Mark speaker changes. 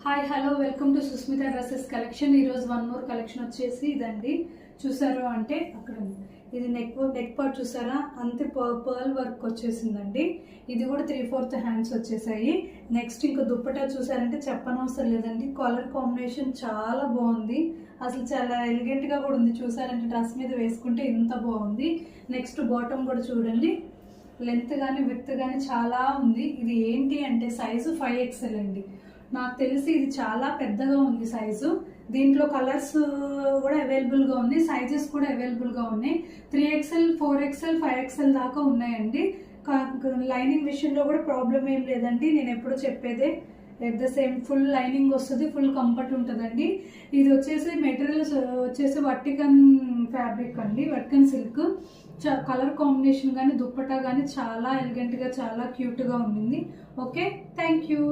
Speaker 1: Hi hello welcome to Sushmita dresses collection. ఈరోజు one more collection వచ్చేసి ఇదండి. చూసారు అంటే అక్కడ ఇది నెక్ పార్ట్ చూసారా, అంతే పర్ల్ వర్క్ వచ్చేసిందండి. ఇది కూడా 3/4 హ్యాండ్స్ వచ్చేసాయి. నెక్స్ట్ ఇంకా దుప్పటా చూసారంటే చెప్పనవసరం లేదండి. కలర్ కాంబినేషన్ చాలా బాగుంది, అసలు చాలా ఎలిగెంట్గా కూడా ఉంది. చూసారంటే డ్రెస్ మీద వేసుకుంటే ఇంత బాగుంది. నెక్స్ట్ బాటమ్ కూడా చూడండి, లెంత్ కానీ విడ్త్ కానీ చాలా ఉంది. ఇది ఏంటి అంటే సైజు 5XL అండి. నాకు తెలిసి ఇది చాలా పెద్దగా ఉంది సైజు. దీంట్లో కలర్స్ కూడా అవైలబుల్గా ఉన్నాయి, సైజెస్ కూడా అవైలబుల్గా ఉన్నాయి. 3XL 4XL 5XL దాకా ఉన్నాయండి. లైనింగ్ విషయంలో కూడా ప్రాబ్లం ఏం లేదండి. నేను ఎప్పుడు చెప్పేదే at the same full lining వస్తుంది, ఫుల్ కంఫర్ట్ ఉంటుందండి. ఇది వచ్చేసి మెటీరియల్స్ వచ్చేసి వర్టికన్ ఫ్యాబ్రిక్ అండి, వర్టికన్ సిల్క్. కలర్ కాంబినేషన్ కానీ దుప్పటా కానీ చాలా ఎలిగెంట్గా చాలా క్యూట్గా ఉండింది. Okay, thank you.